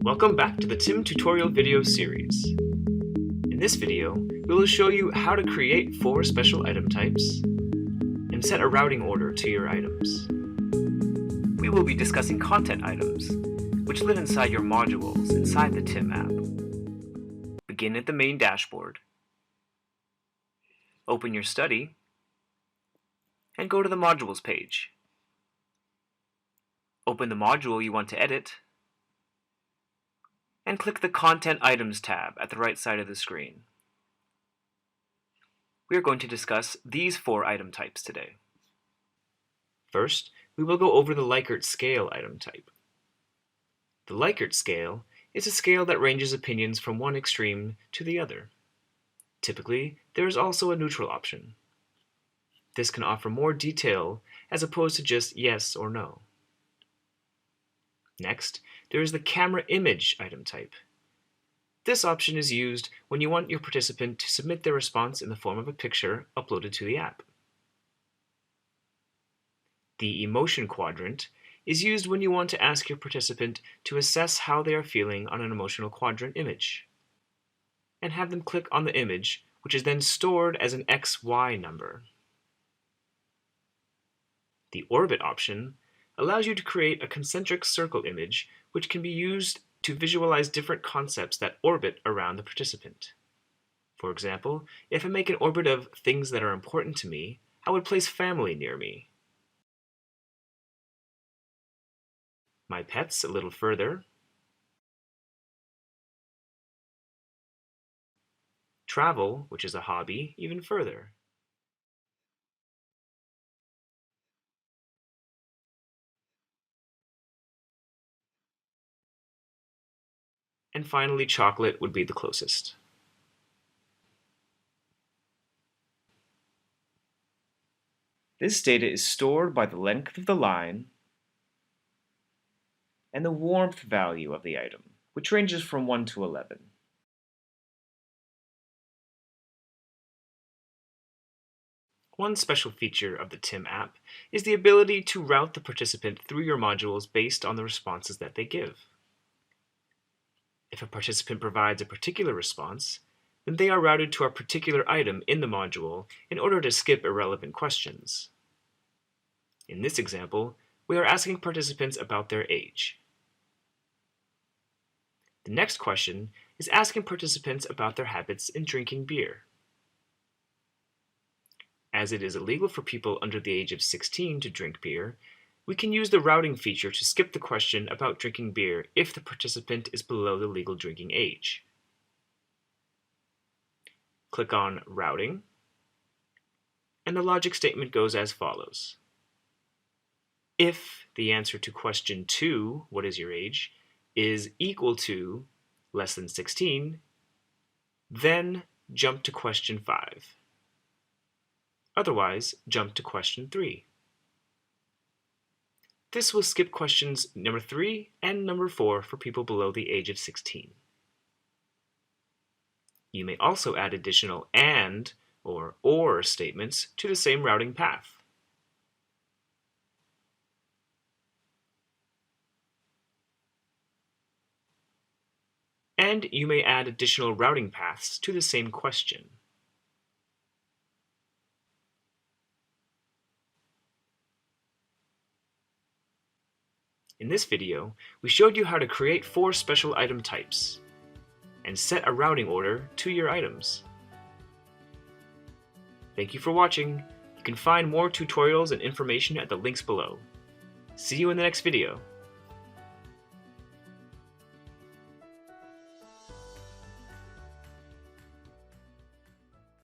Welcome back to the TIIM tutorial video series. In this video, we will show you how to create 4 special item types and set a routing order to your items. We will be discussing content items, which live inside your modules inside the TIIM app. Begin at the main dashboard. Open your study and go to the modules page. Open the module you want to edit and click the Content Items tab at the right side of the screen. We are going to discuss these 4 item types today. First, we will go over the Likert Scale item type. The Likert Scale is a scale that ranges opinions from one extreme to the other. Typically, there is also a neutral option. This can offer more detail as opposed to just yes or no. Next, there is the camera image item type. This option is used when you want your participant to submit their response in the form of a picture uploaded to the app. The emotion quadrant is used when you want to ask your participant to assess how they are feeling on an emotional quadrant image, and have them click on the image, which is then stored as an XY number. The orbit option allows you to create a concentric circle image which can be used to visualize different concepts that orbit around the participant. For example, if I make an orbit of things that are important to me, I would place family near me. My pets a little further. Travel, which is a hobby, even further. And finally, chocolate would be the closest. This data is stored by the length of the line and the warmth value of the item, which ranges from 1 to 11. One special feature of the TIIM app is the ability to route the participant through your modules based on the responses that they give. If a participant provides a particular response, then they are routed to a particular item in the module in order to skip irrelevant questions. In this example, we are asking participants about their age. The next question is asking participants about their habits in drinking beer. As it is illegal for people under the age of 16 to drink beer, we can use the routing feature to skip the question about drinking beer if the participant is below the legal drinking age. Click on Routing, and the logic statement goes as follows. If the answer to question 2, what is your age, is equal to less than 16, then jump to question 5. Otherwise, jump to question 3. This will skip questions number 3 and number 4 for people below the age of 16. You may also add additional AND or statements to the same routing path. And you may add additional routing paths to the same question. In this video, we showed you how to create 4 special item types and set a routing order to your items. Thank you for watching. You can find more tutorials and information at the links below. See you in the next video.